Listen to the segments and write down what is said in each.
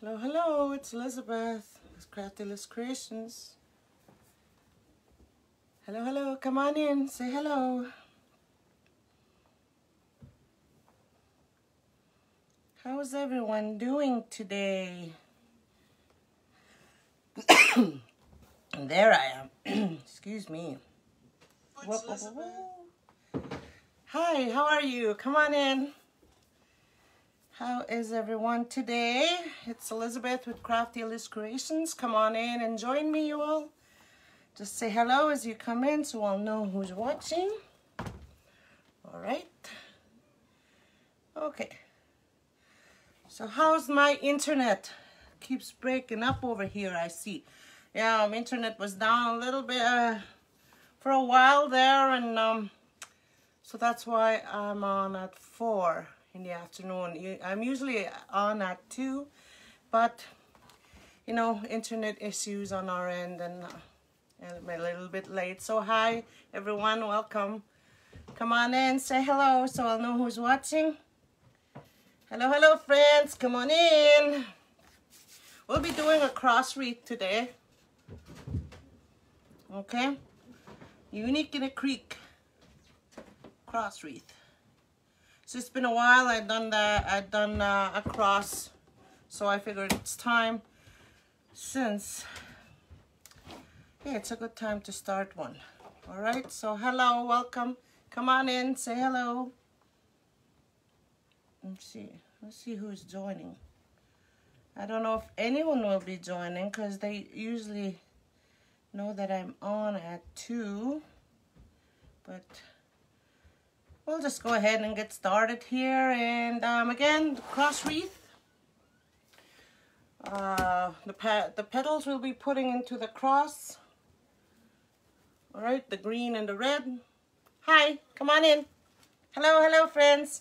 Hello, hello, it's Elizabeth with Crafty CreeAtions. Hello, hello, come on in, say hello. How is everyone doing today? There I am. Excuse me. Whoop, whoop, whoop, whoop. Hi, how are you? Come on in. How is everyone today? It's Elizabeth with Crafty CreeAtions. Come on in and join me, you all. Just say hello as you come in so I'll know who's watching. All right. Okay. So how's my internet? Keeps breaking up over here, I see. Yeah, my internet was down a little bit for a while there, and so that's why I'm on at 4 in the afternoon. I'm usually on at 2, but you know, internet issues on our end, and I'm a little bit late. So hi everyone, welcome. Come on in, say hello so I'll know who's watching. Hello, hello friends, come on in. We'll be doing a cross wreath today. Okay, unique in a creek cross wreath. So it's been a while. I've done a cross, so I figured it's time, since yeah, it's a good time to start one. All right, so hello, welcome. Come on in, say hello. Let's see who's joining. I don't know if anyone will be joining because they usually know that I'm on at 2, but we'll just go ahead and get started here. And again, the cross wreath. The petals we'll be putting into the cross. All right, the green and the red. Hi, come on in. Hello, hello friends.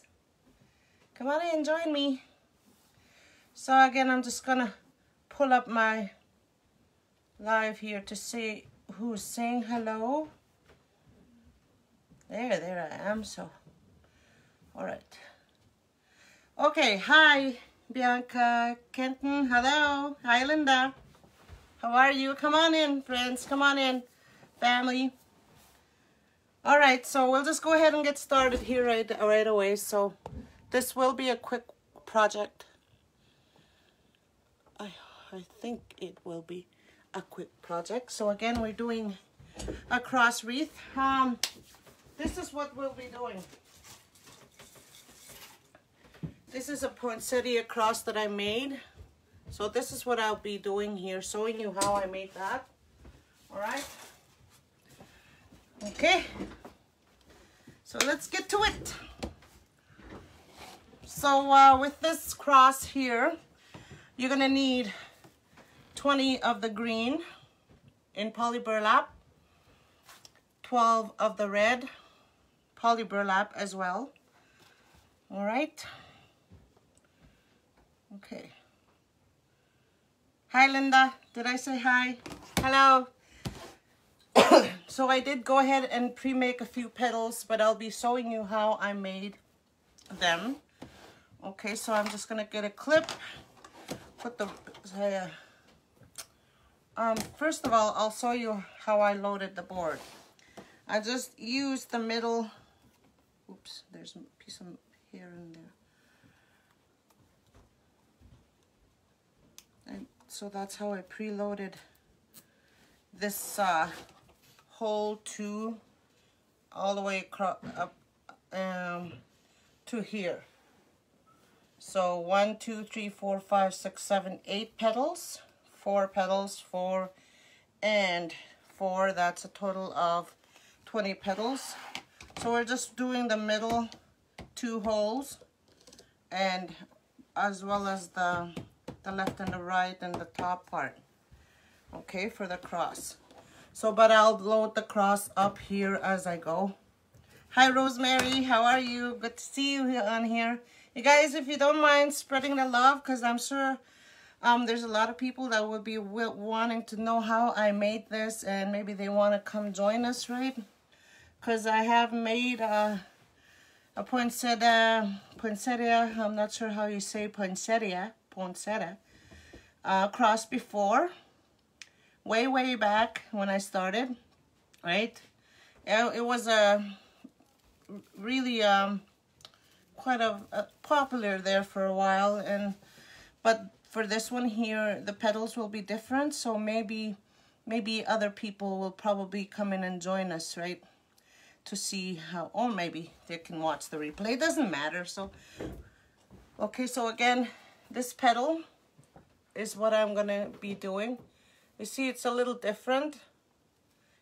Come on in, join me. So again, I'm just gonna pull up my live here to see who's saying hello. There I am. So, all right. Okay, hi, Bianca, Kenton, hello. Hi, Linda. How are you? Come on in, friends. Come on in, family. All right, so we'll just go ahead and get started here right away. So this will be a quick project. I think it will be a quick project. So again, we're doing a cross wreath. This is what we'll be doing. This is a poinsettia cross that I made. So this is what I'll be doing here, showing you how I made that. All right. Okay. So let's get to it. So with this cross here, you're gonna need 20 of the green in poly burlap, 12 of the red poly burlap as well. All right. Okay. Hi, Linda. Did I say hi? Hello. So I did go ahead and pre-make a few petals, but I'll be showing you how I made them. Okay, so I'm just gonna get a clip. Put the first of all, I'll show you how I loaded the board. I just used the middle. Oops, there's a piece of hair in there. And so that's how I preloaded this hole to all the way across up to here. So 1, 2, 3, 4, 5, 6, 7, 8 petals. 4 petals, 4 and 4. That's a total of 20 petals. So we're just doing the middle 2 holes, and as well as the left and the right and the top part. Okay, for the cross. So, but I'll load the cross up here as I go. Hi, Rosemary. How are you? Good to see you on here. You guys, if you don't mind spreading the love, because I'm sure there's a lot of people that would be wanting to know how I made this, and maybe they want to come join us, right? Because I have made a poinsettia, I'm not sure how you say poinsettia, cross before, way back when I started, right? It was a really quite a popular there for a while, but for this one here, the petals will be different, so maybe other people will probably come in and join us, right? To see how, or maybe they can watch the replay. It doesn't matter. So, okay, so again, this petal is what I'm gonna be doing. You see, it's a little different.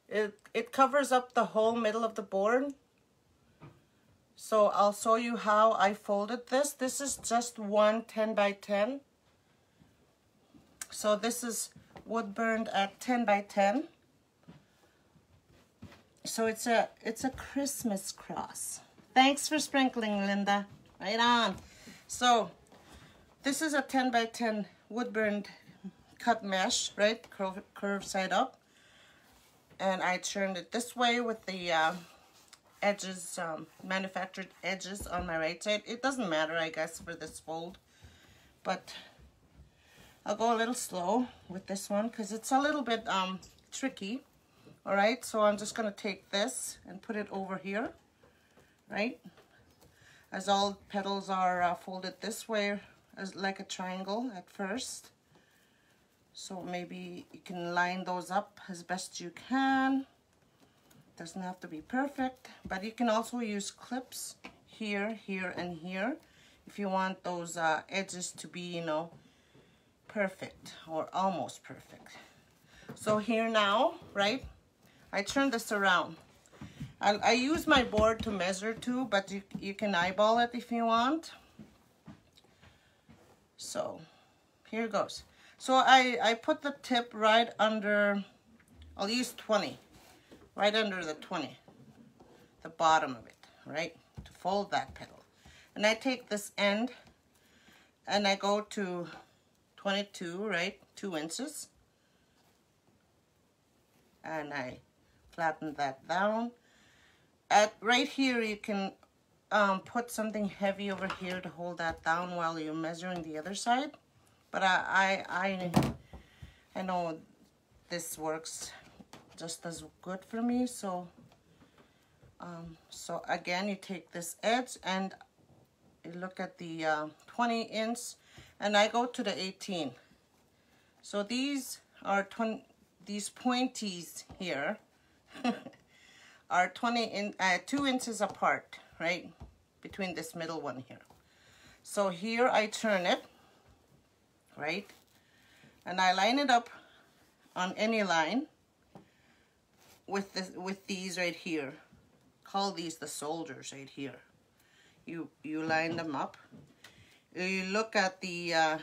It covers up the whole middle of the board. So I'll show you how I folded this. This is just one 10 by 10. So this is wood burned at 10 by 10. So it's a Christmas cross. Thanks for sprinkling, Linda. Right on. So this is a 10 by 10 wood burned cut mesh, right? Curve side up. And I turned it this way with the edges, manufactured edges on my right side. It doesn't matter, I guess, for this fold. But I'll go a little slow with this one because it's a little bit tricky. All right, so I'm just going to take this and put it over here, right? As all petals are folded this way, as like a triangle at first. So maybe you can line those up as best you can. Doesn't have to be perfect, but you can also use clips here, here, and here if you want those edges to be, you know, perfect or almost perfect. So here now, right? I turn this around. I use my board to measure too, but you can eyeball it if you want. So here goes. So I put the tip right under, I'll use 20, right under the 20, the bottom of it, right, to fold that petal. And I take this end and I go to 22, right, 2 inches. And I flatten that down. Right here you can put something heavy over here to hold that down while you're measuring the other side. But I know this works just as good for me. So so again, you take this edge and you look at the 20 inch, and I go to the 18. So these are these pointies here are 2 inches apart, right, between this middle one here. So here I turn it, right, and I line it up on any line with these right here. Call these the soldiers right here. You line them up. You look at the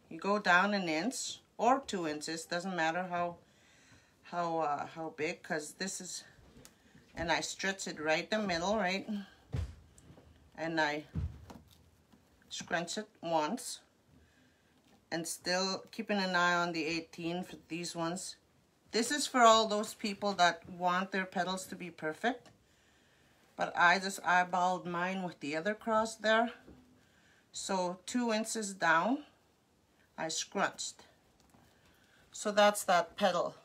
you go down an inch or 2 inches, doesn't matter how big, because this is, and I stretch it right the middle, right, and I scrunch it once, and still keeping an eye on the 18 for these ones. This is for all those people that want their petals to be perfect, but I just eyeballed mine with the other cross there. So 2 inches down, I scrunched. So that's that petal,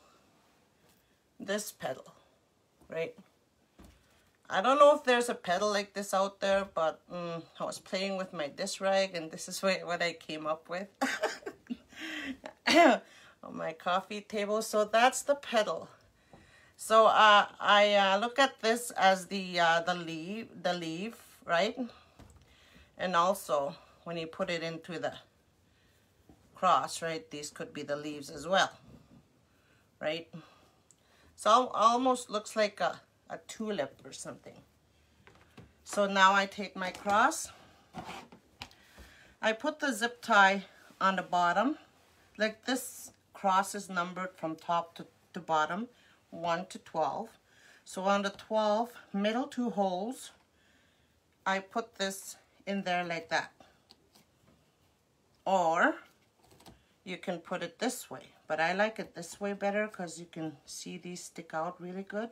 this petal, right? I don't know if there's a petal like this out there, but I was playing with my dish rag and this is what I came up with on my coffee table. So that's the petal. So I look at this as the leaf, right? And also when you put it into the cross, right, these could be the leaves as well, right? So almost looks like a tulip or something. So now I take my cross, I put the zip tie on the bottom. Like this cross is numbered from top to bottom, 1 to 12. So on the 12 middle 2 holes, I put this in there like that. Or you can put it this way, but I like it this way better because you can see these stick out really good.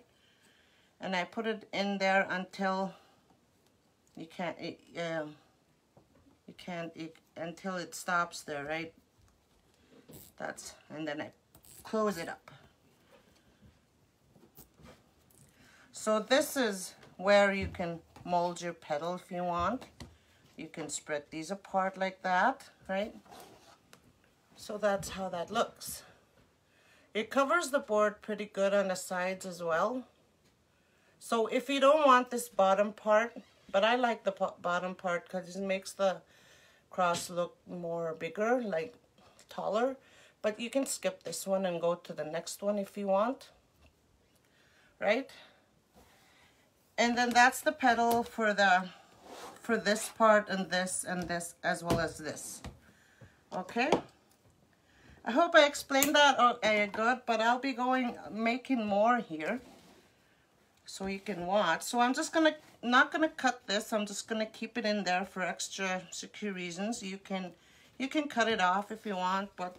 And I put it in there until until it stops there, right? And then I close it up. So this is where you can mold your petal if you want. You can spread these apart like that, right? So that's how that looks. It covers the board pretty good on the sides as well. So if you don't want this bottom part, but I like the bottom part because it makes the cross look more bigger, like taller. But you can skip this one and go to the next one if you want, right? And then that's the petal for this part and this as well as this. Okay. I hope I explained that good, but I'll be making more here so you can watch. So I'm just not gonna cut this. I'm just gonna keep it in there for extra secure reasons. You can cut it off if you want, but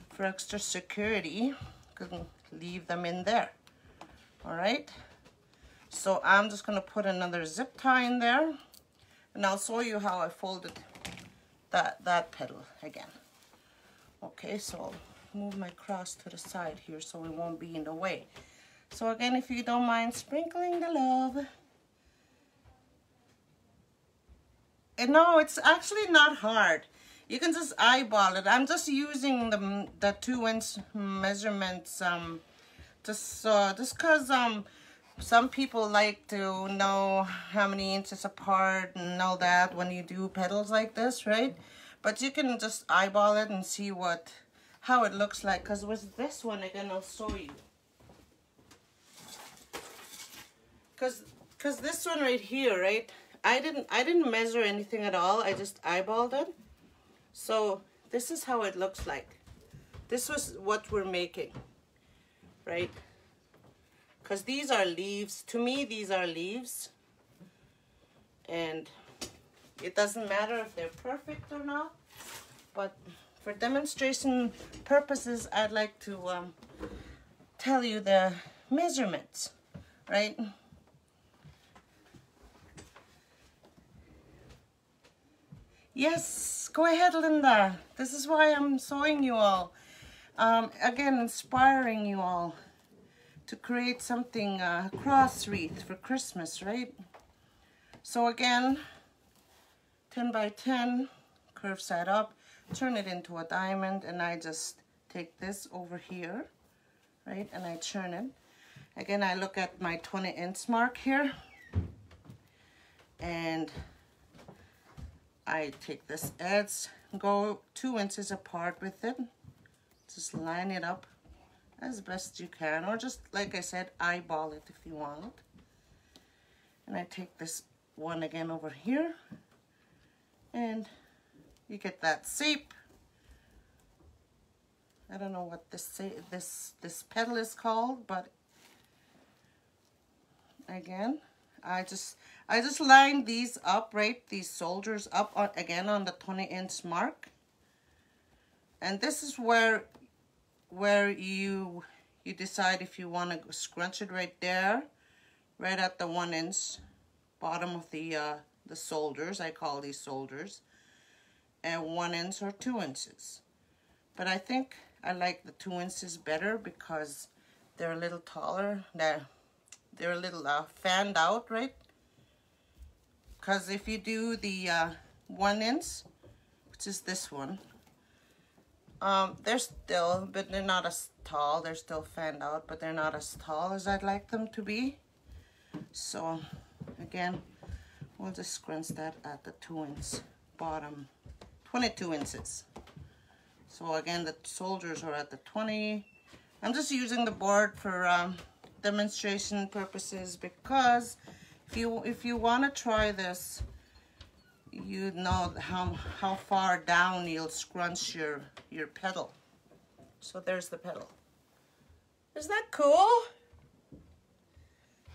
for extra security, you can leave them in there. All right. So I'm just gonna put another zip tie in there, and I'll show you how I folded that petal again. Okay, so I'll move my cross to the side here so it won't be in the way. So again, if you don't mind sprinkling the love. And no, it's actually not hard. You can just eyeball it. I'm just using the 2-inch measurements just because some people like to know how many inches apart and all that when you do petals like this, right? But you can just eyeball it and see how it looks like. Because with this one, again, I'll show you. Because this one right here, right? I didn't measure anything at all. I just eyeballed it. So this is how it looks like. This was what we're making, right? Because these are leaves. To me, these are leaves. And it doesn't matter if they're perfect or not. But for demonstration purposes, I'd like to tell you the measurements, right? Yes, go ahead, Linda. This is why I'm showing you all. Again, inspiring you all to create something, a cross wreath for Christmas, right? So again, 10 by 10, curve side up, turn it into a diamond, and I just take this over here, right, and I turn it. Again, I look at my 20-inch mark here, and I take this edge, go 2 inches apart with it, just line it up as best you can, or just, like I said, eyeball it if you want. And I take this one again over here, and you get that shape. I don't know what this petal is called, but again, I just line these up, right? These shoulders up again on the 20-inch mark, and this is where you decide if you want to scrunch it right there, right at the 1 inch bottom of the shoulders. I call these shoulders, and 1 inch or 2 inches. But I think I like the 2 inches better because they're a little taller. They're a little fanned out, right? Because if you do the 1 inch, which is this one, they're not as tall. They're still fanned out, but they're not as tall as I'd like them to be. So again, we'll just scrunch that at the 2 inch bottom, 22 inches. So again, the shoulders are at the 20. I'm just using the board for demonstration purposes, because if you want to try this, you know how far down you'll scrunch your petal. So there's the petal. Is that cool?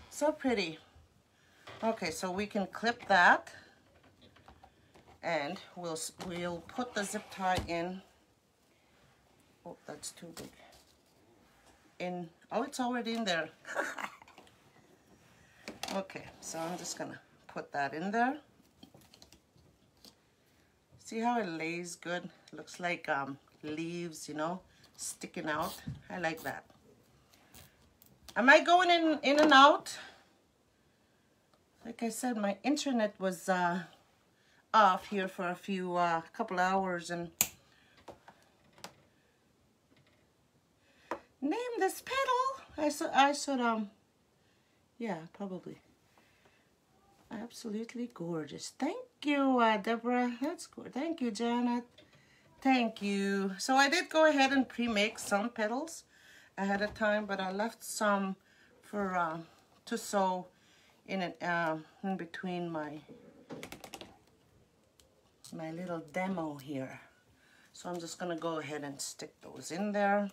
So pretty. Okay, so we can clip that, and we'll put the zip tie in. Oh, that's too big. Oh, it's already in there. Okay, so I'm just gonna put that in there. See how it lays good? Looks like leaves, you know, sticking out. I like that. Am I going in and out? Like I said, my internet was off here for a few couple hours, and name this petal. I should yeah, probably. Absolutely gorgeous. Thank you, Deborah. That's good. Thank you, Janet. Thank you. So I did go ahead and pre-make some petals ahead of time, but I left some for to sew in it in between my little demo here. So I'm just gonna go ahead and stick those in there.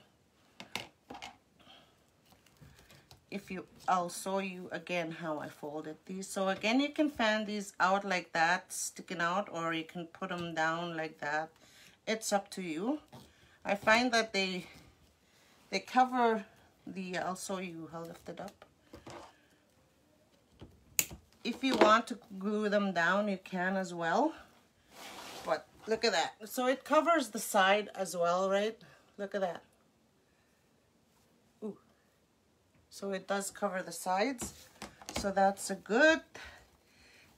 I'll show you again how I folded these. So again, you can fan these out like that, sticking out, or you can put them down like that. It's up to you. I find that they cover the, I'll show you, I'll lift it up. If you want to glue them down, you can as well. But look at that. So it covers the side as well, right? Look at that. Ooh. So it does cover the sides. So that's a good,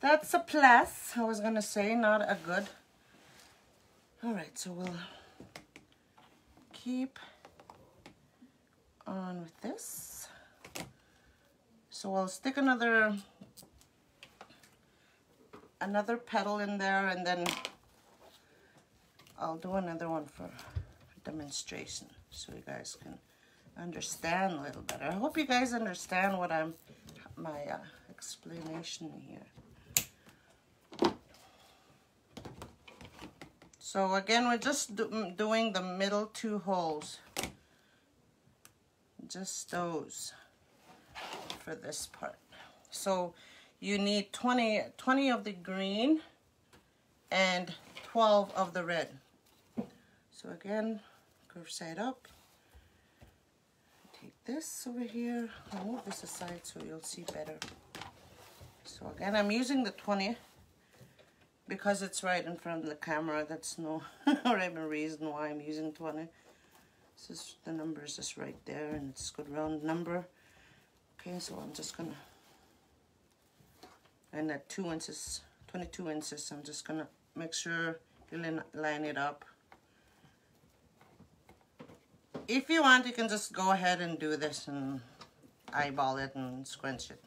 that's a plus. I was gonna say, not a good. All right, so we'll keep on with this. So I'll stick another petal in there, and then I'll do another one for demonstration so you guys can understand a little better. I hope you guys understand what my explanation here. So again, we're just doing the middle two holes, just those for this part. So you need 20 of the green and 12 of the red. So again, curve side up. Take this over here. I'll move this aside so you'll see better. So again, I'm using the 20 because it's right in front of the camera. That's no rhyme or reason why I'm using 20. This is, the number is just right there, and it's a good round number. Okay, so I'm just gonna, and at 2 inches, 22 inches, I'm just gonna make sure you line it up. If you want, you can just go ahead and do this and eyeball it and scrunch it.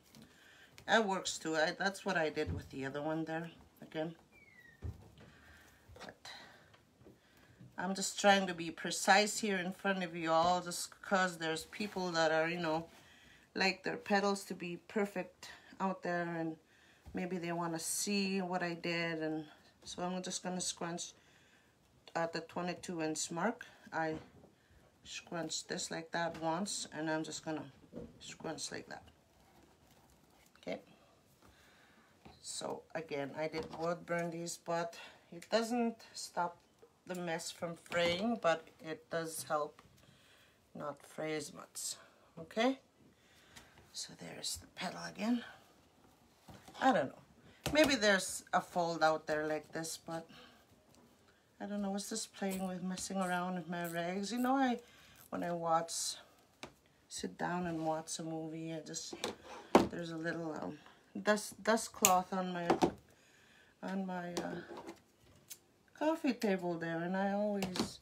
That works too. That's what I did with the other one there, again. But I'm just trying to be precise here in front of you all, just because there's people that are, you know, like their petals to be perfect out there, and maybe they want to see what I did. And so I'm just going to scrunch at the 22 inch mark. I scrunch this like that once, and I'm just going to scrunch like that. Okay. So again, I did wood burn these, but it doesn't stop the mess from fraying, but it does help not fray as much. Okay. So there's the petal again. I don't know. Maybe there's a fold out there like this, but I don't know. I was just playing with, messing around with my rags. You know, when I sit down and watch a movie, there's a little dust cloth on my coffee table there, and I always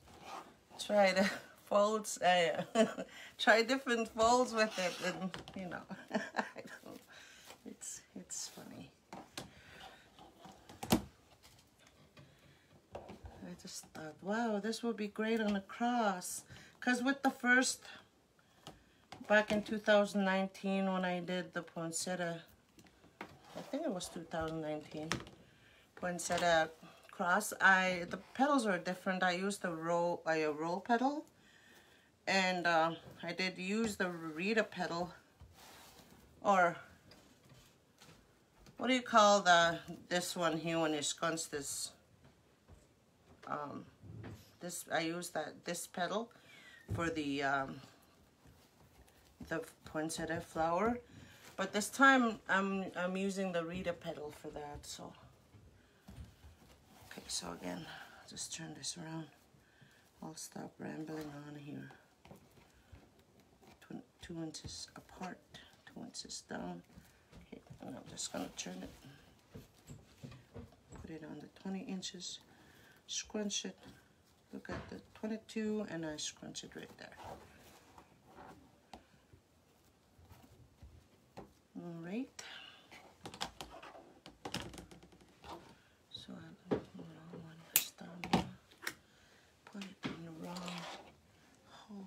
try to folds, try different folds with it, and you know, I don't, it's funny. I just thought, wow, this would be great on a cross, because with the first, back in 2019 when I did the Poinsettia, I think it was 2019, Poinsettia cross, the petals were different. I used a roll petal, and I did use the Wreath petal, or what do you call this one here when you scrunch this? I used this petal for the poinsettia flower, but this time I'm using the Wreath petal for that. So okay, so again, just turn this around. I'll stop rambling on here. 2 inches apart, 2 inches down. Okay, and I'm just gonna turn it, put it on the 20 inches, scrunch it. Look at the 22 and I scrunch it right there. All right. So I put the wrong one this time. Put it in the wrong hole.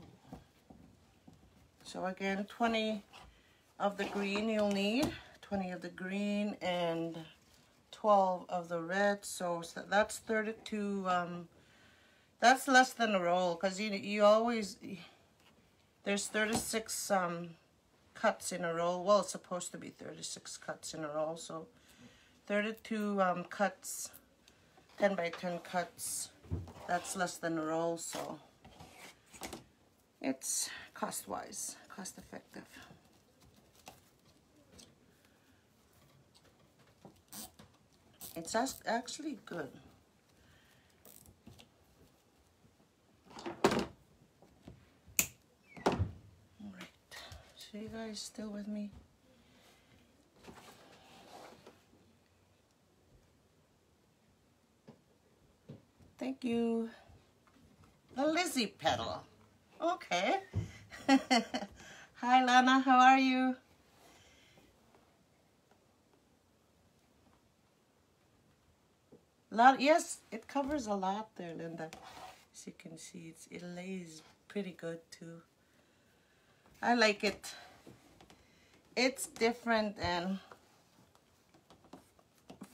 So again, 20 of the green you'll need, 20 of the green and 12 of the red. So that's 32. That's less than a roll, because you always, there's 36 cuts in a roll. Well, it's supposed to be 36 cuts in a roll, so 32 cuts, 10 by 10 cuts, that's less than a roll, so it's cost-wise, cost-effective. It's actually good. So you guys still with me? Thank you. The Lizzie petal. Okay. Hi Lana, how are you? Yes, it covers a lot there, Linda. As you can see, it lays pretty good too. I like it. It's different and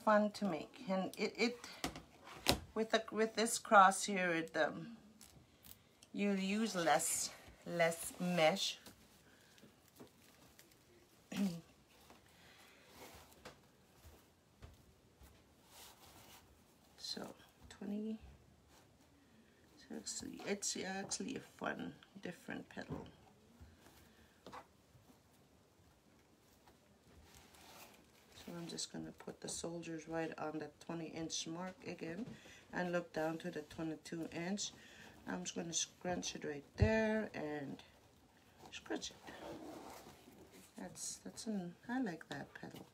fun to make, and it with this cross here, you use less mesh. So 20. So it's actually a fun, different petal. So I'm just going to put the soldiers right on that 20-inch mark again and look down to the 22-inch. I'm just going to scrunch it right there and scrunch it. I like that petal.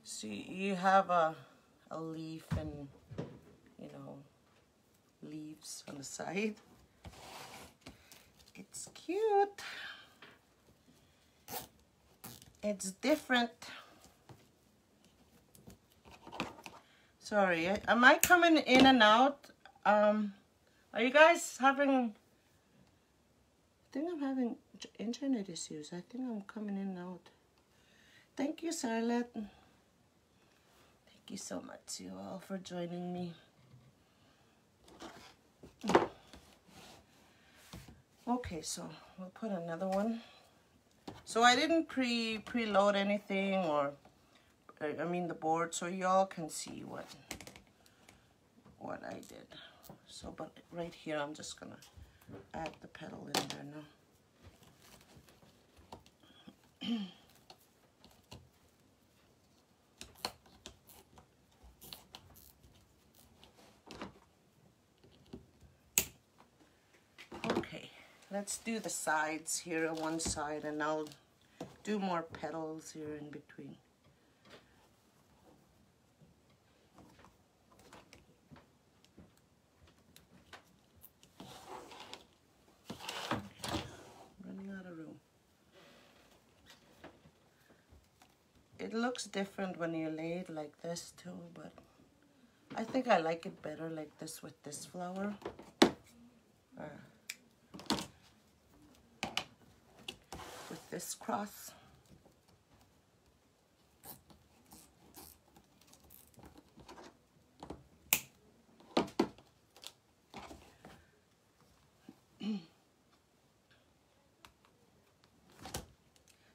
See, you have a leaf and, you know, leaves on the side. It's cute. It's different. Sorry, am I coming in and out? Are you guys having... I think I'm having internet issues. I think I'm coming in and out. Thank you, Charlotte. Thank you so much, you all, for joining me. Okay, so we'll put another one. So I didn't preload anything, or I mean the board, so y'all can see what I did. So, but right here, I'm just gonna add the petal in there now. Okay, let's do the sides here on one side, and I'll do more petals here in between. Running out of room. It looks different when you lay it like this too, but I think I like it better like this with this flower. With this cross.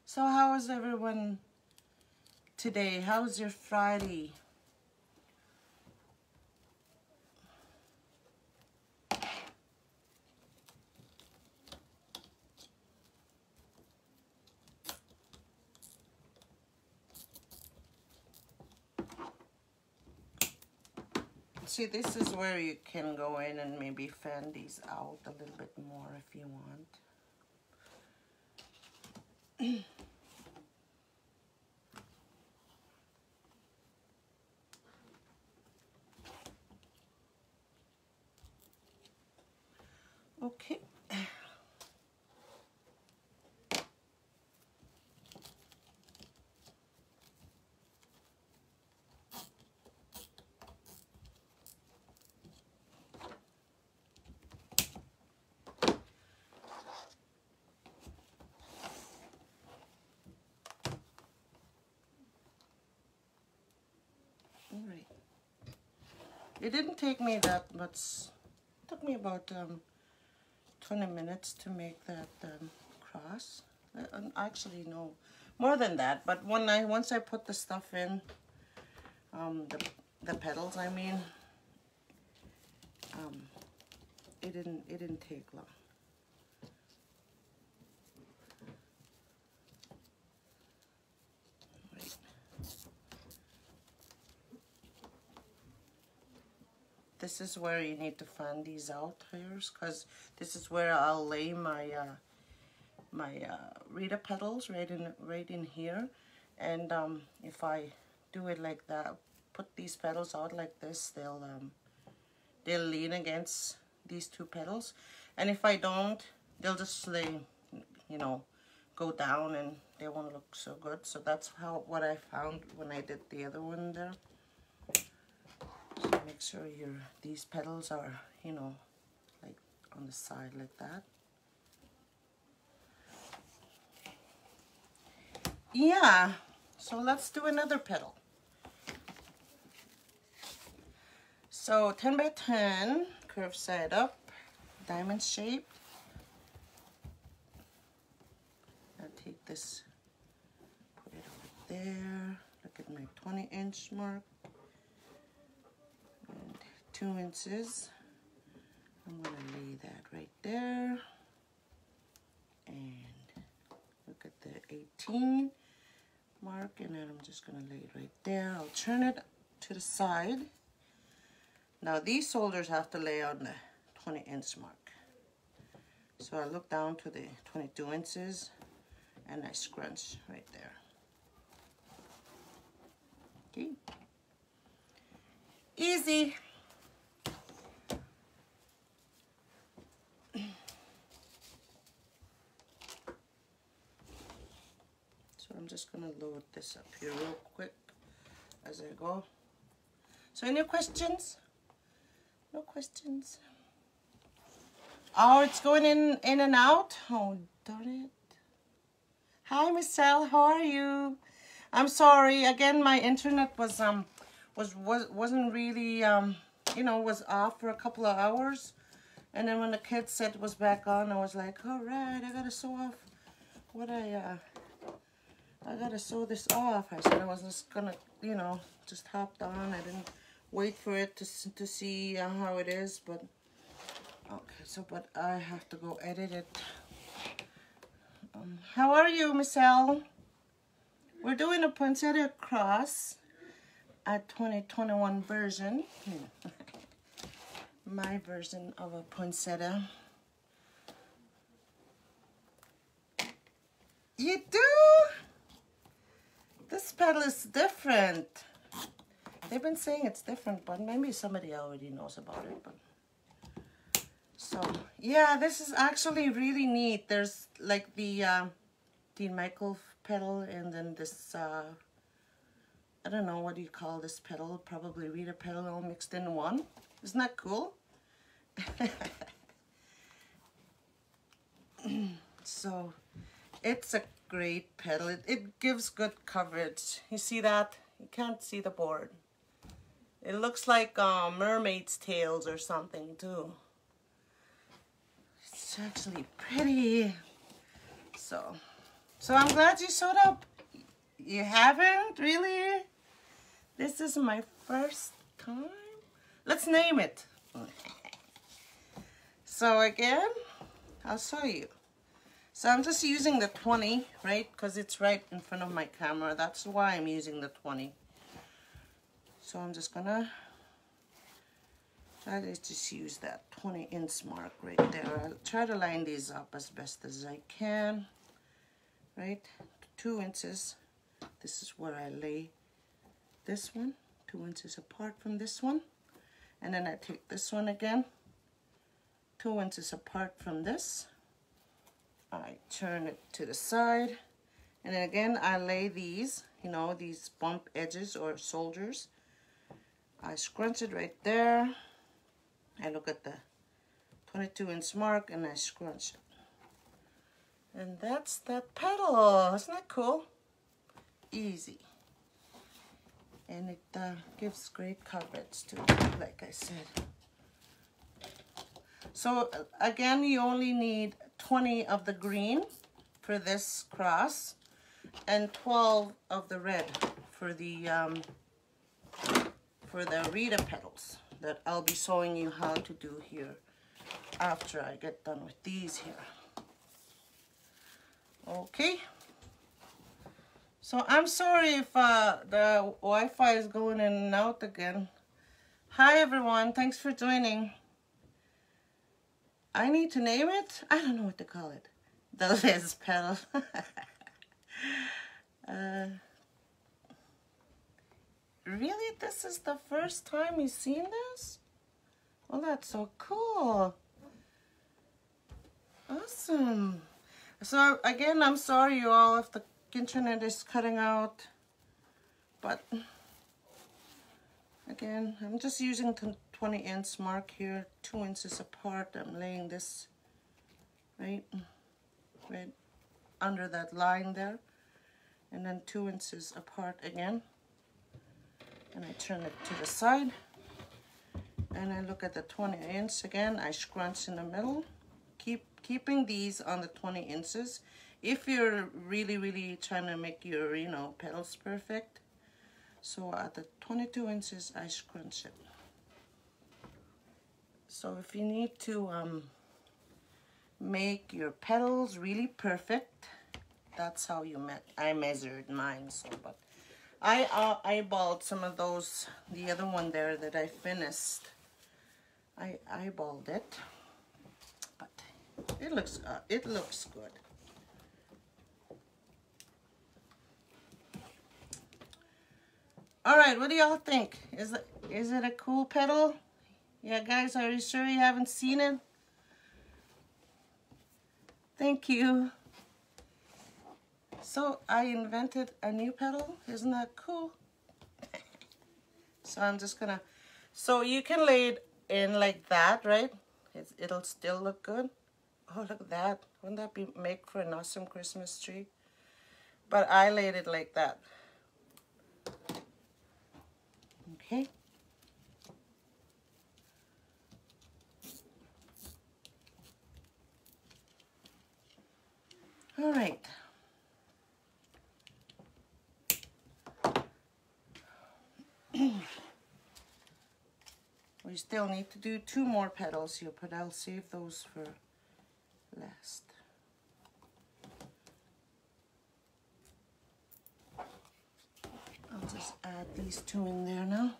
So how is everyone today? How's your Friday? See, this is where you can go in and maybe fan these out a little bit more if you want. Okay. All right. It didn't take me that much. It took me about 20 minutes to make that cross. Actually, no, more than that. But once I put the stuff in, the petals, I mean, it didn't take long. Right. This is where you need to fan these out here, because this is where I'll lay my Wreath petals right in here. And if I do it like that, put these petals out like this, they'll lean against these two petals. And if I don't, they'll just lay, you know, go down, and they won't look so good. So that's what I found when I did the other one there. So make sure these petals are, you know, like on the side like that. Yeah, so let's do another petal. So 10 by 10, curved side up, diamond shape. I'll take this, put it over there. Look at my 20-inch mark. And 2 inches. I'm going to lay that right there. And look at the 18 mark, and then I'm just going to lay it right there. I'll turn it to the side. Now these shoulders have to lay on the 20-inch mark. So I look down to the 22 inches and I scrunch right there. Okay. Easy. So I'm just gonna load this up here real quick as I go. So any questions? No questions? Oh, it's going in and out? Oh, darn it. Hi, Michelle, how are you? I'm sorry, again, my internet wasn't really, you know, was off for a couple of hours. And then when the kids said it was back on, I was like, all right, I gotta sew off what I gotta sew this off. I said I was just gonna, you know, just hopped on. I didn't wait for it to see how it is, but okay. So, but I have to go edit it. How are you, Michelle? We're doing a Poinsettia cross, a 2021 version. My version of a poinsettia. You do? This petal is different. They've been saying it's different, but maybe somebody already knows about it. But so yeah, this is actually really neat. There's like the Dean Michael petal, and then this I don't know, what do you call this petal? Probably Wreath petal all mixed in one. Isn't that cool? So it's a great petal. It gives good coverage. You see that? You can't see the board. It looks like mermaid's tails or something too. It's actually pretty. So I'm glad you showed up. You haven't? Really? This is my first time? Let's name it. So again, I'll show you. So I'm just using the 20, right? Because it's right in front of my camera. That's why I'm using the 20. So I'm just gonna I just use that 20-inch mark right there. I'll try to line these up as best as I can. Right, 2 inches. This is where I lay this one, 2 inches apart from this one. And then I take this one again, 2 inches apart from this. I turn it to the side. And then again, I lay these, you know, these bump edges or shoulders. I scrunch it right there. I look at the 22-inch mark and I scrunch it. And that's that petal. Isn't that cool? Easy. And it gives great coverage too, like I said. So again, you only need 20 of the green for this cross and 12 of the red for the Wreath petals that I'll be showing you how to do here after I get done with these here. Okay. So I'm sorry if the Wi-Fi is going in and out again. Hi everyone, thanks for joining. I need to name it? I don't know what to call it. The Liz petal. Really? This is the first time you've seen this? Well, that's so cool. Awesome. So again, I'm sorry you all if the internet is cutting out. But again, I'm just using 20-inch mark here, 2 inches apart. I'm laying this right under that line there. And then 2 inches apart again. And I turn it to the side. And I look at the 20-inch again. I scrunch in the middle. Keeping these on the 20 inches. If you're really trying to make your, you know, petals perfect. So at the 22 inches, I scrunch it. So if you need to make your petals really perfect, that's how I measured mine. So, but I eyeballed some of those, the other one there that I finished. I eyeballed it, but it looks good. All right, what do y'all think? Is it a cool petal? Yeah, guys, are you sure you haven't seen it? Thank you. So I invented a new petal. Isn't that cool? So I'm just gonna, so you can lay it in like that, right? It'll still look good. Oh, look at that. Wouldn't that make for an awesome Christmas tree? But I laid it like that. Okay. All right. We still need to do 2 more petals here, but I'll save those for last. I'll just add these 2 in there now.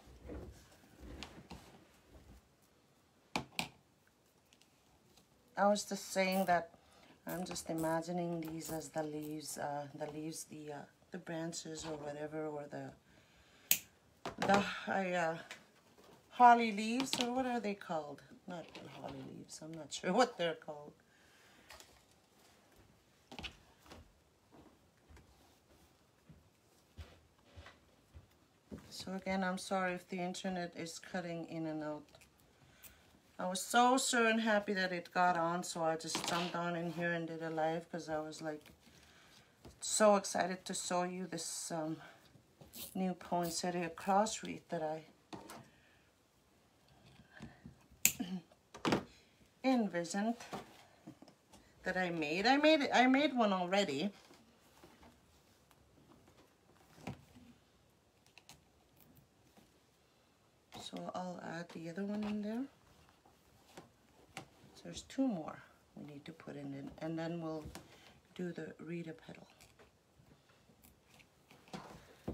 I was just saying that I'm just imagining these as the leaves, the branches or whatever, or the holly leaves, or what are they called? Not the holly leaves, I'm not sure what they're called. So again, I'm sorry if the internet is cutting in and out. I was so sure and happy that it got on, so I just jumped on in here and did a live because I was like so excited to show you this new Poinsettia cross wreath that I envisioned, that I made. I made one already. So I'll add the other one in there. So there's 2 more we need to put in it, and then we'll do the Wreath petal.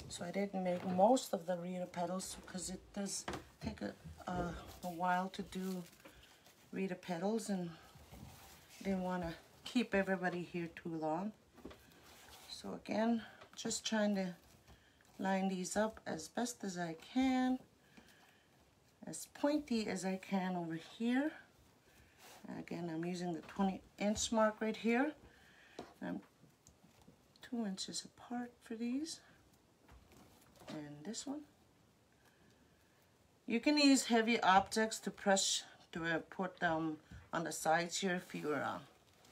So I didn't make most of the Wreath petals because it does take a while to do Wreath petals, and didn't want to keep everybody here too long. So again, just trying to line these up as best as I can, as pointy as I can over here. Again, I'm using the 20-inch mark right here. I'm 2 inches apart for these. And this one. You can use heavy objects to press, to put them on the sides here if you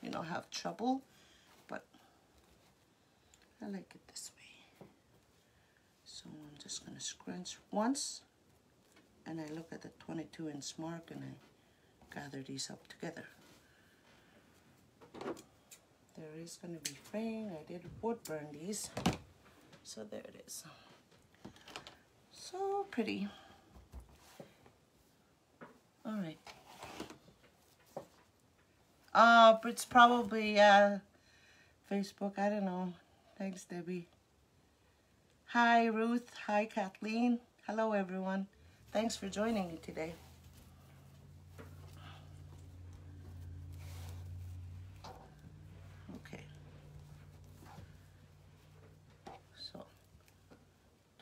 you know, have trouble. But I like it this way. So I'm just going to scrunch once, and I look at the 22-inch mark and I gather these up together. There is going to be fraying. I did wood burn these, so there it is. So pretty. All right. It's probably Facebook. I don't know. Thanks, Debbie. Hi, Ruth. Hi, Kathleen. Hello, everyone. Thanks for joining me today. Okay. So,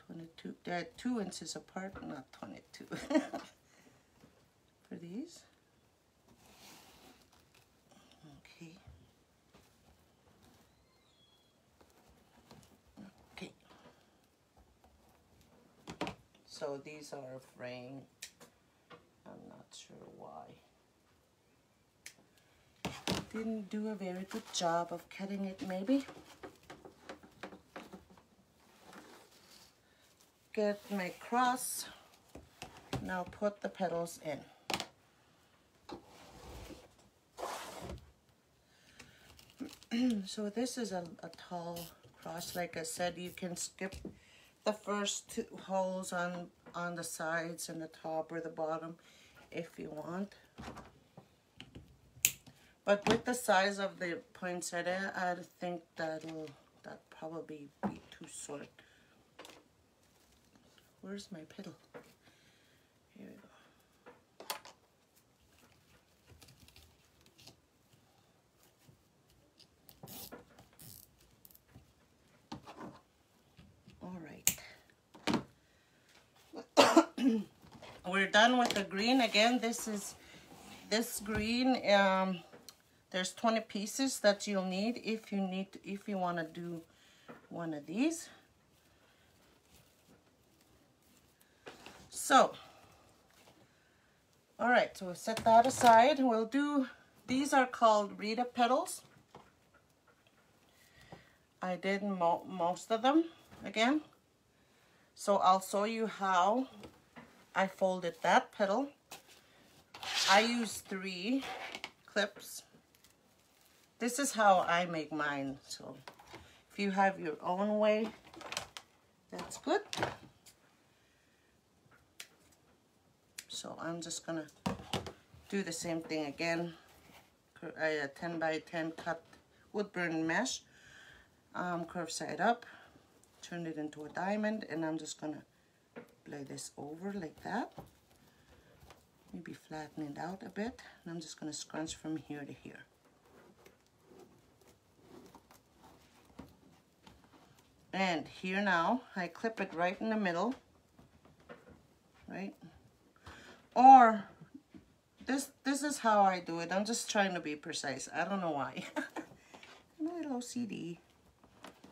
22. They're 2 inches apart, not 22. For these. Okay. Okay. So these are fraying. I'm not sure why. Didn't do a very good job of cutting it, maybe. Get my cross. Now put the petals in. So this is a tall cross. Like I said, you can skip the first 2 holes on the sides and the top or the bottom if you want. But with the size of the poinsettia, I think that'd probably be too short. Where's my petal? Here we go. All right. We're done with the green. Again, this green. There's 20 pieces that you'll need if you want to do one of these. So, all right. So we'll set that aside. We'll do. These are called Wreath petals. I did most of them again. So I'll show you how I folded that petal. I use 3 clips. This is how I make mine. So if you have your own way, that's good. So I'm just gonna do the same thing again. A 10 by 10 cut wood burn mesh. Curve side up, turn it into a diamond, and I'm just gonna lay this over like that. Maybe flatten it out a bit, and I'm just gonna scrunch from here to here. And here now, I clip it right in the middle, right? Or this is how I do it. I'm just trying to be precise. I don't know why. I'm a little OCD.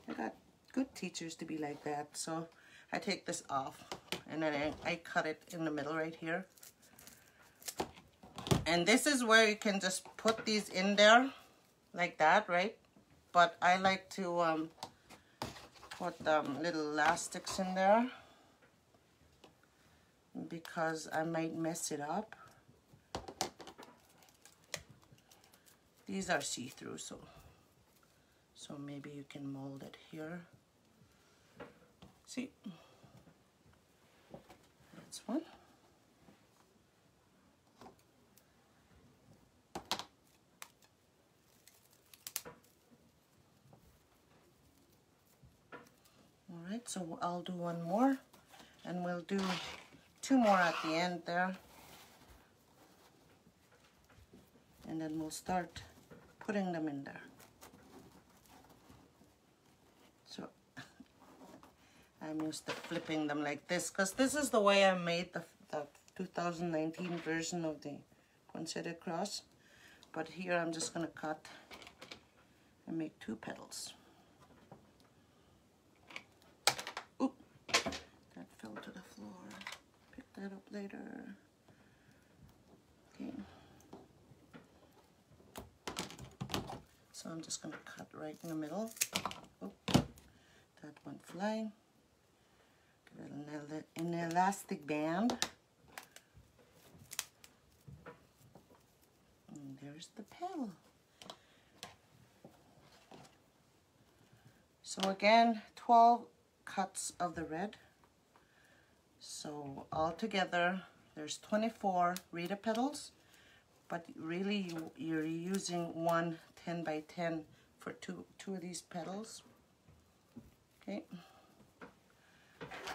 I got good teachers to be like that. So I take this off, and then I cut it in the middle right here. And this is where you can just put these in there like that, right? But I like to put little elastics in there because I might mess it up. These are see-through, so maybe you can mold it here. See? That's one. All right. right, so I'll do one more, and we'll do 2 more at the end there. And then we'll start putting them in there. So I'm used to flipping them like this, because this is the way I made the 2019 version of the Poinsettia cross. But here I'm just going to cut and make 2 petals. Oop, that fell to the floor. Pick that up later. Okay. So I'm just going to cut right in the middle. Oop, that went flying. Get an elastic band. And there's the petal. So again, 12 cuts of the red. So altogether, there's 24 Wreath petals, but really you're using one 10 by 10 for two of these petals. Okay.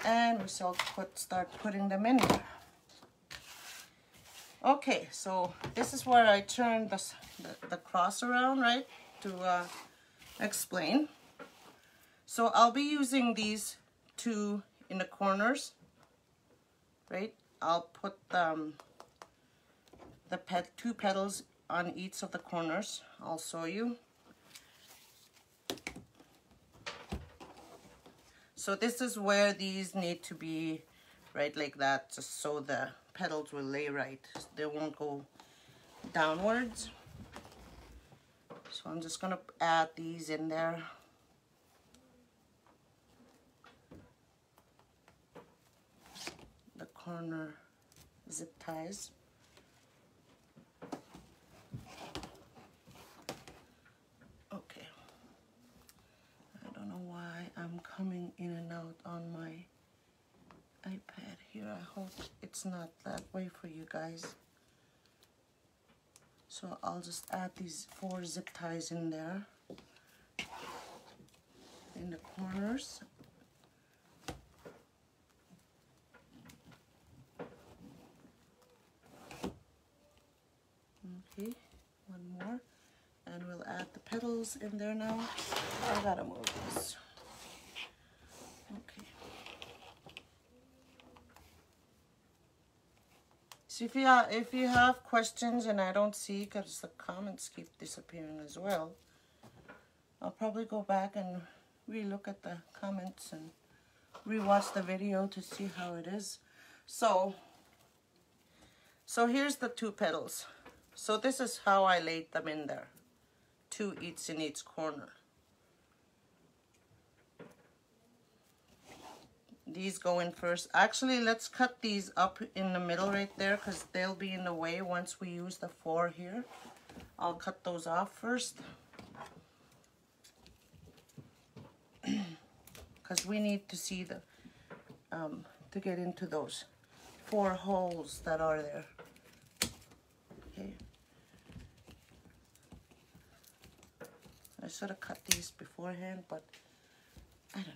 And we shall start putting them in there. Okay, so this is where I turn the cross around, right, to explain. So I'll be using these 2 in the corners, right? I'll put the 2 petals on each of the corners. I'll show you. So this is where these need to be right like that, just so the petals will lay right. They won't go downwards. So I'm just going to add these in there. The corner zip ties. Okay. I don't know why I'm coming in and out on my iPad here. I hope it's not that way for you guys. So I'll just add these 4 zip ties in there, in the corners. Okay, one more, and we'll add the petals in there now. I gotta move this. Okay. So if you have questions and I don't see, because the comments keep disappearing as well, I'll probably go back and relook at the comments and rewatch the video to see how it is. So here's the 2 petals. So this is how I laid them in there. 2 each in each corner. These go in first. Actually, let's cut these up in the middle right there, because they'll be in the way once we use the 4 here. I'll cut those off first, because we need to see the to get into those 4 holes that are there. Okay. I should have cut these beforehand, but I don't know.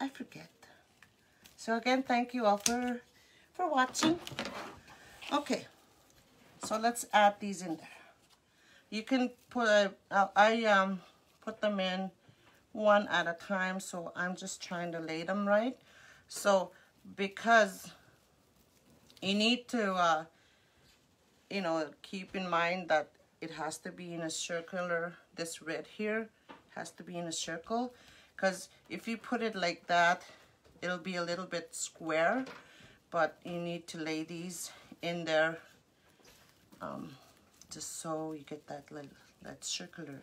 I forget. So again, thank you all for watching. Okay, so let's add these in there. You can put I put them in one at a time, so I'm just trying to lay them right. So because you need to you know, keep in mind that it has to be in a circular, this red here has to be in a circle, because if you put it like that, it'll be a little bit square, but you need to lay these in there just so you get that circular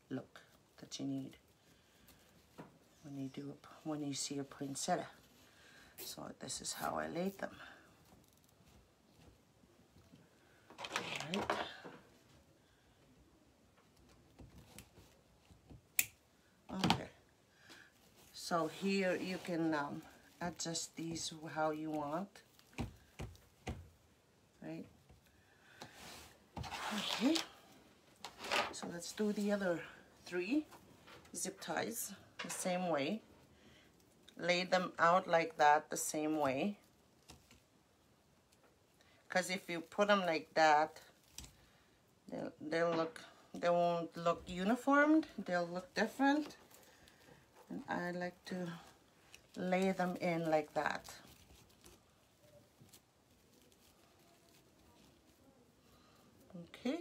look that you need when you see a poinsettia. So this is how I laid them. All right. Okay. So here you can adjust these how you want, right? Okay, so let's do the other 3 zip ties the same way. lay them out like that the same way. Because if you put them like that, they won't look uniformed. They'll look different. And I like to lay them in like that. Okay.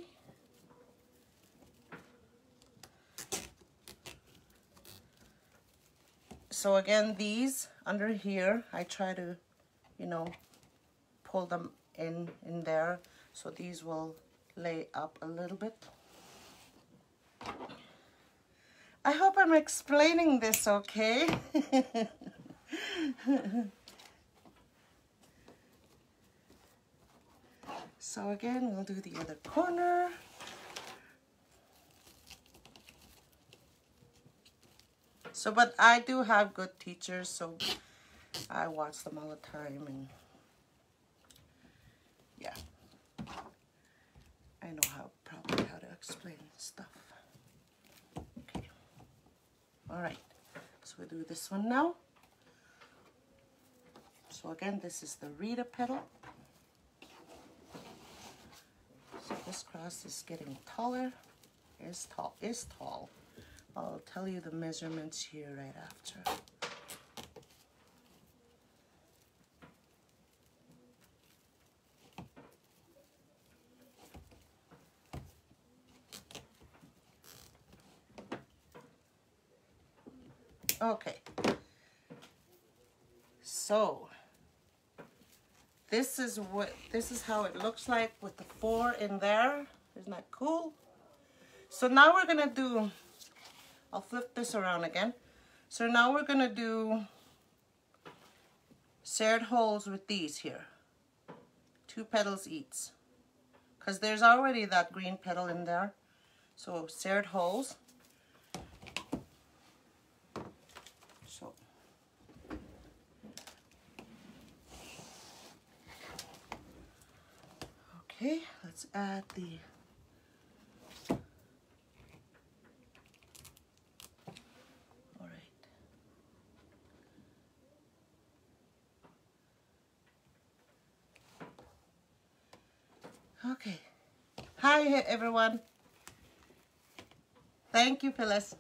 So again, these under here, I try to, you know, pull them in there, so these will lay up a little bit. I hope I'm explaining this okay. So again, we'll do the other corner. So, but I do have good teachers, so I watch them all the time, and yeah, I know probably how to explain stuff. Okay, all right, so we do this one now. So again, this is the Wreath petal. So this cross is getting taller, is tall. I'll tell you the measurements here right after. Okay, so this is how it looks like with the 4 in there. Isn't that cool? So now we're gonna do, I'll flip this around again. So now we're gonna do serred holes with these here, 2 petals each, because there's already that green petal in there. So serred holes. So okay, let's add the okay. Hi everyone. Thank you, Phyllis.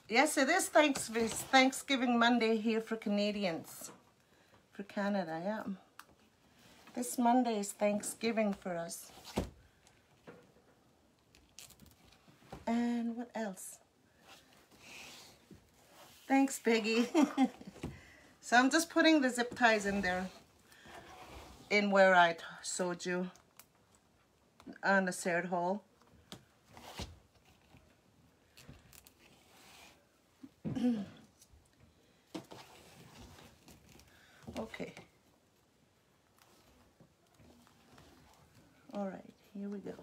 Yes, it is Thanksgiving Monday here for Canadians. For Canada, yeah. This Monday is Thanksgiving for us. And what else? Thanks, Peggy. So I'm just putting the zip ties in there, in where I showed you on the serred hole. Okay. All right, here we go.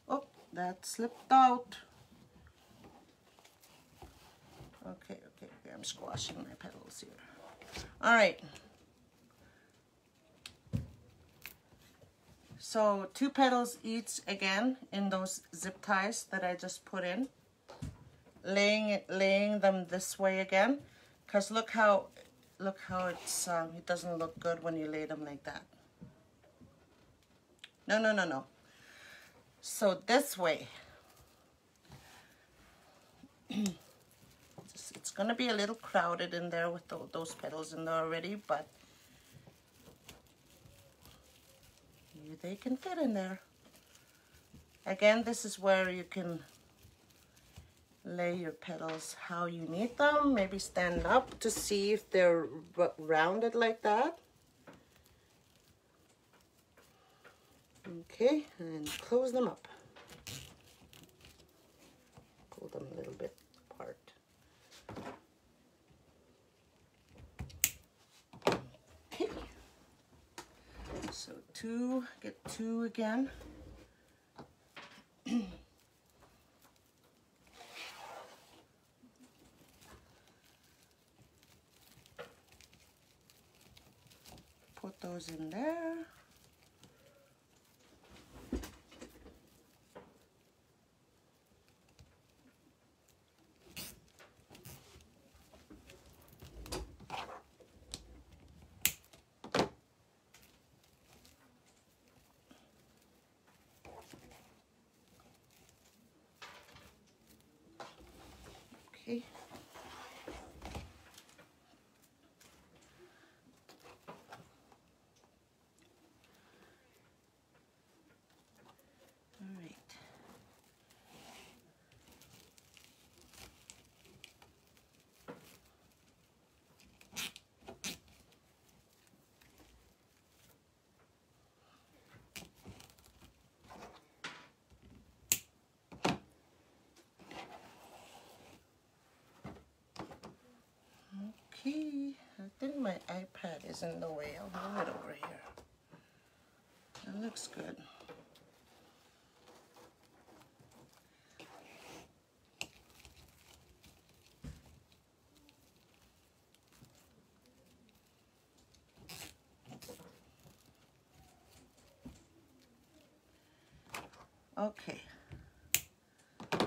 Oh, that slipped out. Okay, I'm squashing my petals here. All right. So 2 petals each again in those zip ties that I just put in. Laying them this way again, because look how it's it doesn't look good when you lay them like that. No. So this way. It's gonna be a little crowded in there with those petals in there already, but they can fit in there. Again, this is where you can lay your petals how you need them. Maybe stand up to see if they're rounded like that. Okay, and close them up. Pull them a little bit apart. Okay, so get 2 again. Put those in there. Okay. All right. Okay, I think my iPad is in the way. I'll move it over here. That looks good. Okay,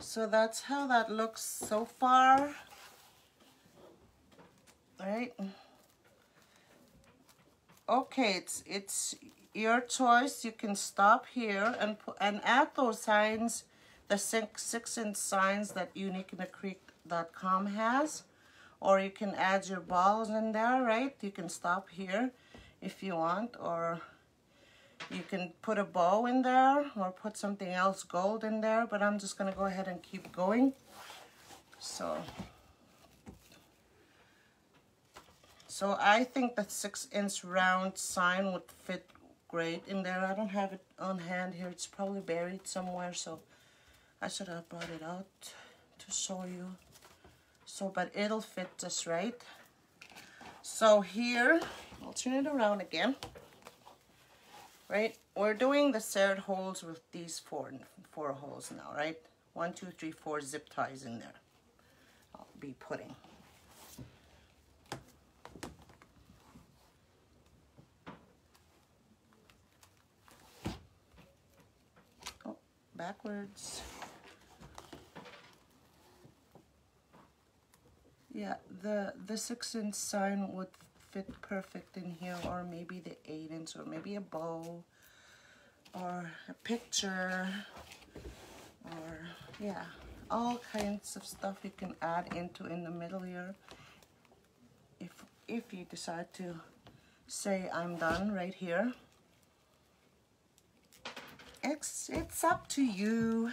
so that's how that looks so far. All right. Okay, it's your choice. You can stop here and add those signs, the 6-inch signs that uniqueinthecreek.com has, or you can add your balls in there, right? You can stop here if you want, or you can put a bow in there or put something else gold in there, but I'm just gonna go ahead and keep going. So I think the 6-inch round sign would fit great in there. I don't have it on hand here. It's probably buried somewhere, so I should have brought it out to show you. So, but it'll fit just right. So here, I'll turn it around again. Right, we're doing the serred holes with these four holes now, right? 1, 2, 3, 4 zip ties in there. I'll be putting. Oh, backwards. Yeah, the 6-inch sign would fit perfect in here, or maybe the 8-inch, or maybe a bow, or a picture, or yeah, all kinds of stuff you can add into in the middle here. If you decide to say I'm done right here, it's up to you.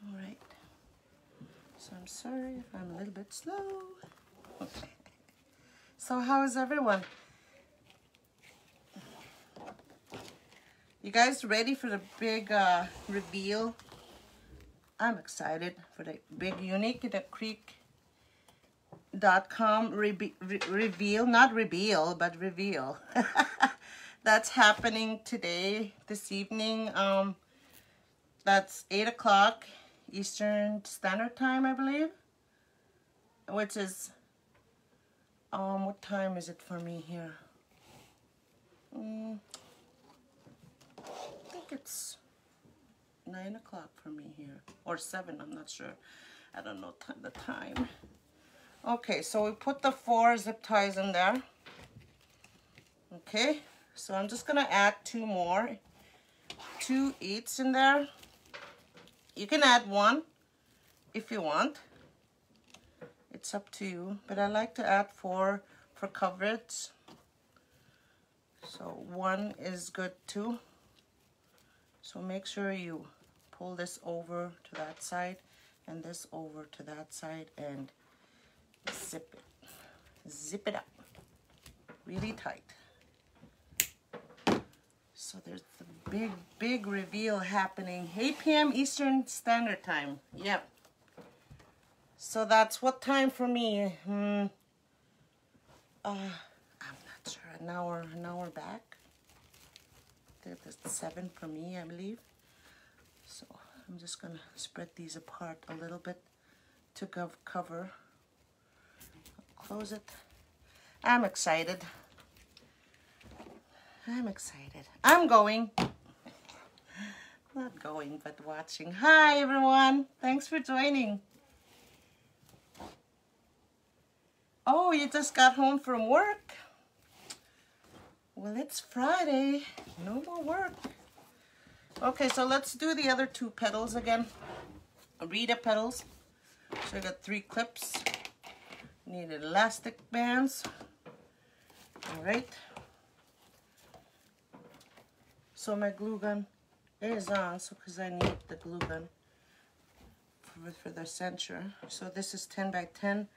All right. So I'm sorry if I'm a little bit slow. Okay. So how is everyone? You guys ready for the big reveal? I'm excited for the big uniqueinthecreek.com reveal, not reveal, but reveal. That's happening today, this evening. That's 8 o'clock Eastern Standard Time, I believe. Which is, what time is it for me here? I think it's 9 o'clock for me here, or 7, I'm not sure. I don't know the time. Okay, so we put the 4 zip ties in there. Okay, so I'm just gonna add 2 more, 2 each in there. You can add 1 if you want. It's up to you, but I like to add 4 for coverage. So 1 is good too. So make sure you pull this over to that side and this over to that side and zip it up really tight. So there's the big reveal happening, 8 p.m. Eastern Standard Time. Yep. So that's what time for me? I'm not sure. An hour back. That's 7 for me, I believe. So I'm just gonna spread these apart a little bit to cover. I'll close it. I'm excited. I'm going. Not going, but watching. Hi, everyone. Thanks for joining. Oh, you just got home from work? Well, it's Friday. No more work. Okay, so let's do the other two petals again. Rita petals. So I got 3 clips. Need elastic bands. All right. So my glue gun is on, so because I need the glue gun for the center. So this is 10 by 10,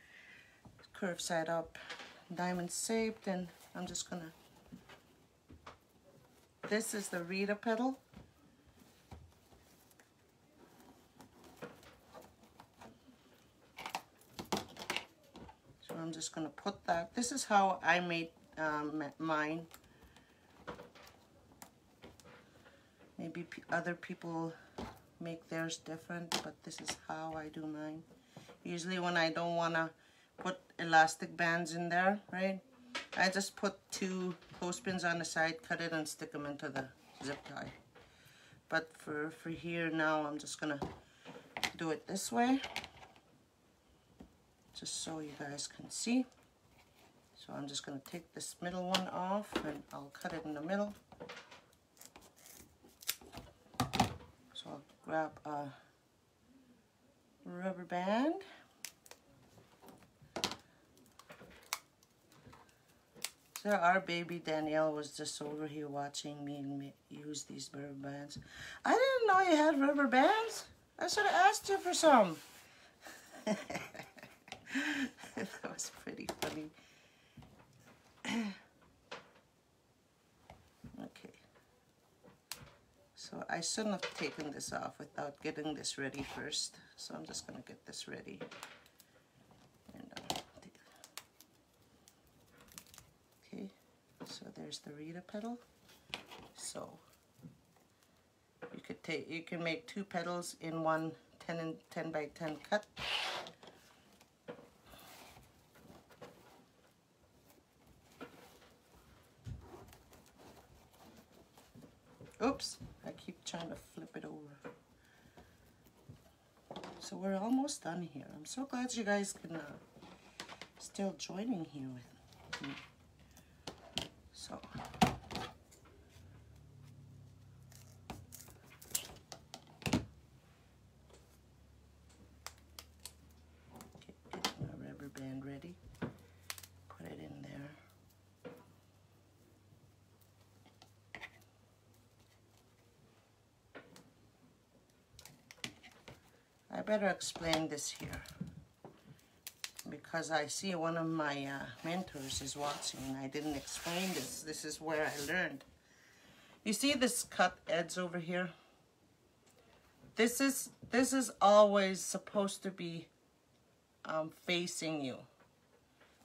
curved side up, diamond shaped, and I'm just gonna. This is the Rita petal. So I'm just gonna put that. This is how I made mine. Maybe other people make theirs different, but this is how I do mine. Usually when I don't want to put elastic bands in there, right, I just put 2 clothespins on the side, cut it, and stick them into the zip tie. But for here now, I'm just going to do it this way, just so you guys can see. So I'm just going to take this middle one off, and I'll cut it in the middle. I'll grab a rubber band. So our baby Danielle was just over here watching me use these rubber bands. I didn't know you had rubber bands. I should have asked you for some. That was pretty funny. Okay. So I shouldn't have taken this off without getting this ready first. So I'm just going to get this ready. And, okay, so there's the Rita petal. So you can make 2 petals in one 10 by 10 cut. Oops, I keep trying to flip it over. So we're almost done here. I'm so glad you guys can still joining here with me. So get my rubber band ready. Put it in there. I better explain this here because I see one of my mentors is watching and I didn't explain this. This is where I learned. You see this cut edge over here? This is always supposed to be facing you.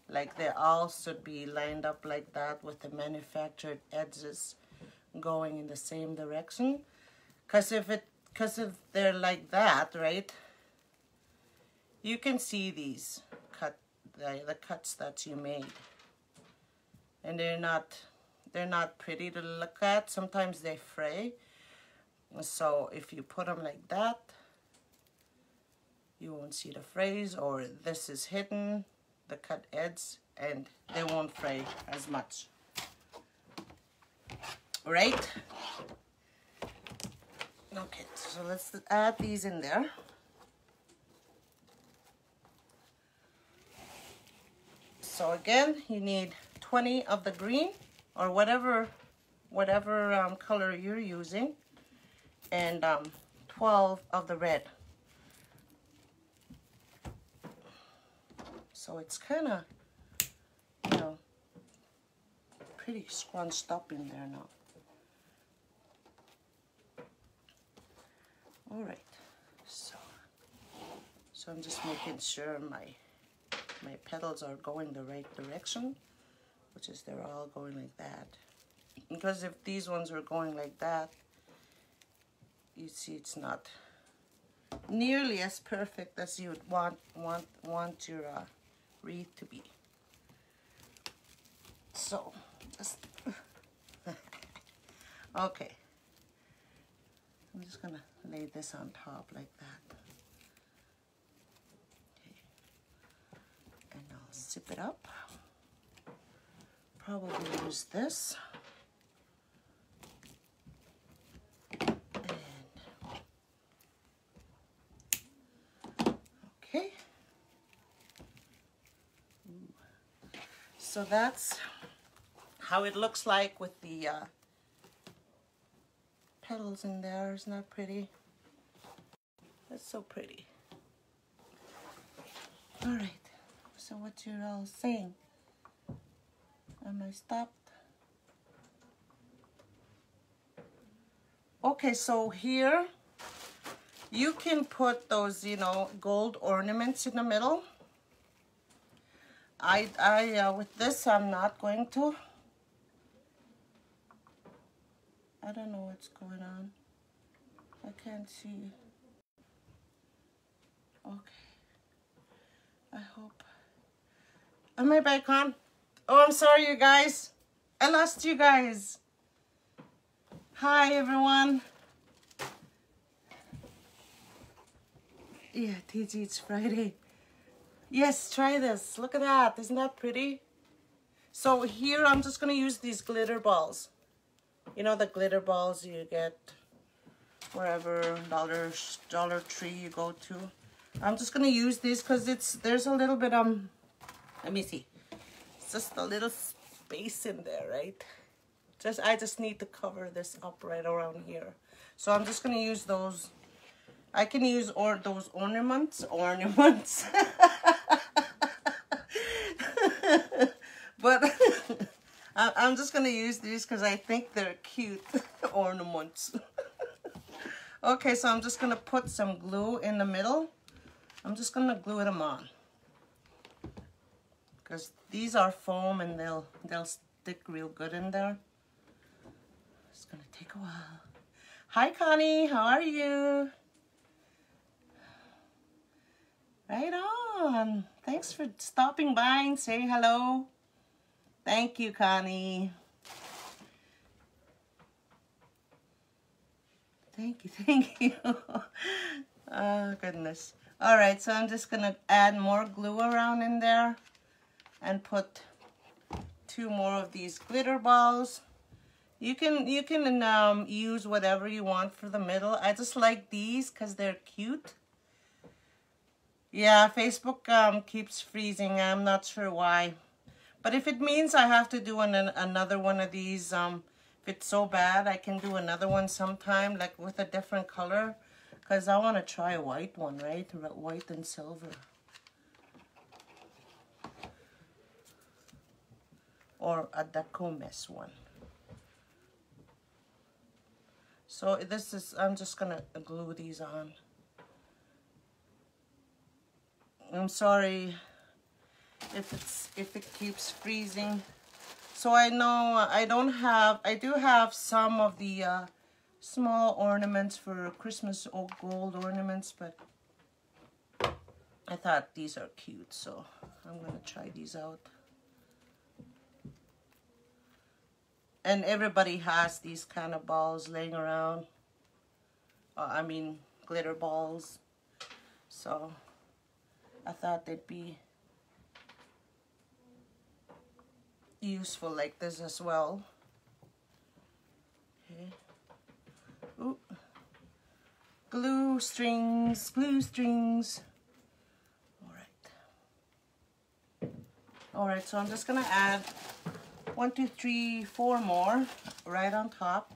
Like they all should be lined up like that with the manufactured edges going in the same direction. Because if they're like that, right, you can see these the cuts that you made, and they're not pretty to look at. Sometimes they fray. So if you put them like that, you won't see the frays, or this is hidden, the cut edge, and they won't fray as much. Right? Okay, so let's add these in there. So again, you need 20 of the green, or whatever color you're using, and 12 of the red. So it's kind of, you know, pretty scrunched up in there now. All right, so I'm just making sure my petals are going the right direction, which is they're all going like that. Because if these ones were going like that, you see it's not nearly as perfect as you would want your wreath to be. So just okay. I'm just gonna lay this on top like that. Okay. And I'll zip it up. Probably use this. Okay. So that's how it looks like with the petals in there. Isn't that pretty? That's so pretty. All right. So what you're all saying? Am I stopped? Okay, so here you can put those, you know, gold ornaments in the middle. With this, I'm not going to. I don't know what's going on. I can't see. Okay. I hope. Am I back on? Oh, I'm sorry, you guys. I lost you guys. Hi, everyone. Yeah, TG, it's Friday. Yes, try this. Look at that. Isn't that pretty? So here, I'm just going to use these glitter balls. You know, the glitter balls you get wherever Dollar Tree you go to. I'm just going to use these because there's a little bit, let me see. It's just a little space in there, right? I just need to cover this up right around here. So I'm just going to use those. I can use those ornaments. But I'm just going to use these because I think they're cute ornaments. Okay, so I'm just going to put some glue in the middle. I'm just going to glue them on. Because these are foam and they'll stick real good in there. It's going to take a while. Hi, Connie. How are you? Right on. Thanks for stopping by and saying hello. Thank you, Connie. Thank you. Oh, goodness. All right, so I'm just going to add more glue around in there and put 2 more of these glitter balls. You can use whatever you want for the middle. I just like these because they're cute. Yeah, Facebook keeps freezing. I'm not sure why. But if it means I have to do another one of these, if it's so bad, I can do another one sometime, like with a different color. Because I want to try a white one, right? White and silver. Or a Dacomes one. So I'm just going to glue these on. I'm sorry if it keeps freezing. So I know I do have some of the small ornaments for Christmas gold ornaments, but I thought these are cute, so I'm going to try these out. And everybody has these kind of balls laying around. I mean, glitter balls. So I thought they'd be useful like this as well. Okay. Ooh. Glue strings. All right, so I'm just gonna add 1, 2, 3, 4 more right on top.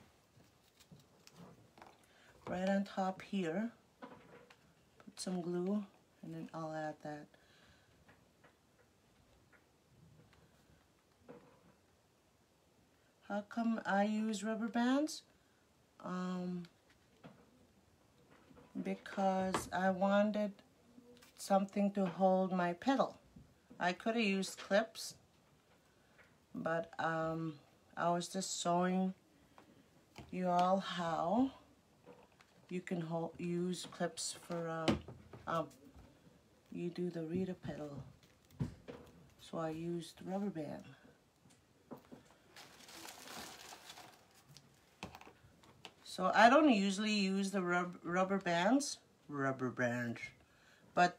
Right on top here. Put some glue and then I'll add that. How come I use rubber bands? Because I wanted something to hold my petal. I could have used clips, but I was just showing you all how you can use clips for you do the Wreath petal. So I used rubber band. So I don't usually use the rubber bands, but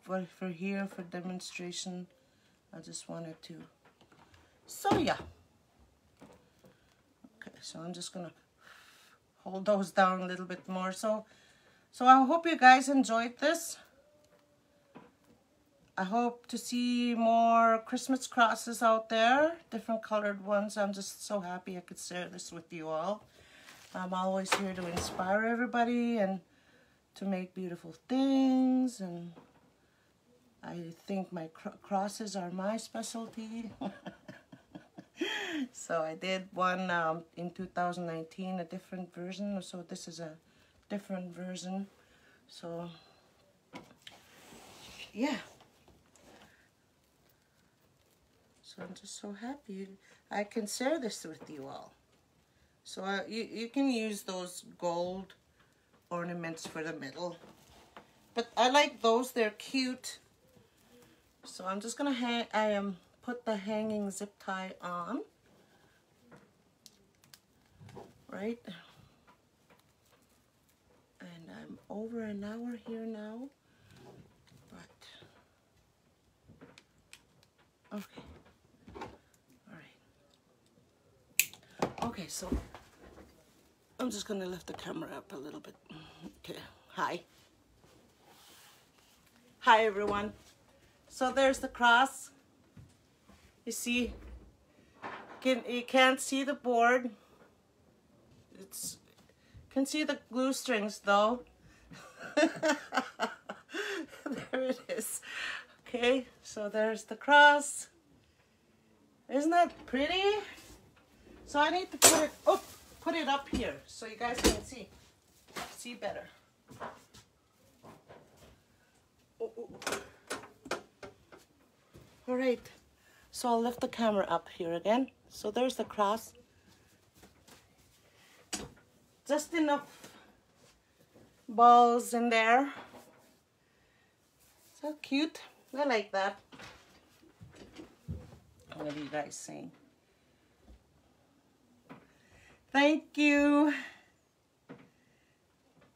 for here, for demonstration, I just wanted to. So yeah. Okay, so I'm just gonna hold those down a little bit more. So So I hope you guys enjoyed this. I hope to see more Christmas crosses out there, different colored ones. I'm just so happy I could share this with you all. I'm always here to inspire everybody and to make beautiful things, and I think my crosses are my specialty. So I did one in 2019, a different version, so this is a different version. So yeah. So I'm just so happy I can share this with you all. So you can use those gold ornaments for the middle. But I like those, they're cute. So I'm just gonna put the hanging zip tie on. Right? And I'm over an hour here now. But okay. Okay, so I'm just going to lift the camera up a little bit. Okay, hi. Hi, everyone. So there's the cross. You see, you can't see the board. You can see the glue strings, though. There it is. Okay, so there's the cross. Isn't that pretty? So I need to put it up here so you guys can see better. All right, so I'll lift the camera up here again. So there's the cross. Just enough balls in there. So cute. I like that. What are you guys saying? Thank you.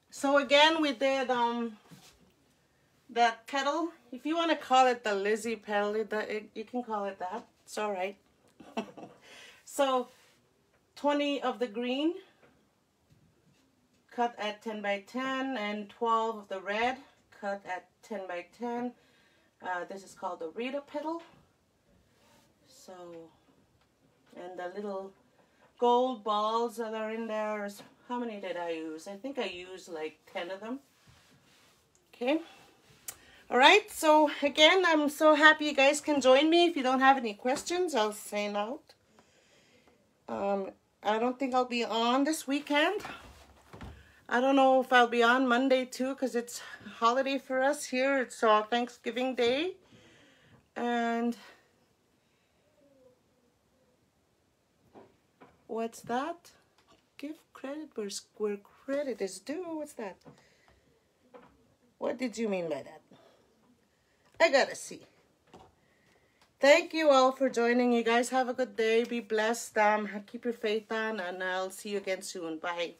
So again, we did that petal. If you want to call it the Lizzie petal, you can call it that. It's all right. So 20 of the green, cut at 10 by 10, and 12 of the red, cut at 10 by 10. This is called the Wreath petal. So, and the little gold balls that are in there, how many did I use? I think I used like 10 of them. Okay. All right. So again, I'm so happy you guys can join me. If you don't have any questions, I'll sign out. I don't think I'll be on this weekend. I don't know if I'll be on Monday too, because it's holiday for us here. It's Thanksgiving Day. And what's that? Give credit where credit is due. What's that? What did you mean by that? I gotta see. Thank you all for joining. You guys have a good day. Be blessed. Keep your faith on, and I'll see you again soon. Bye.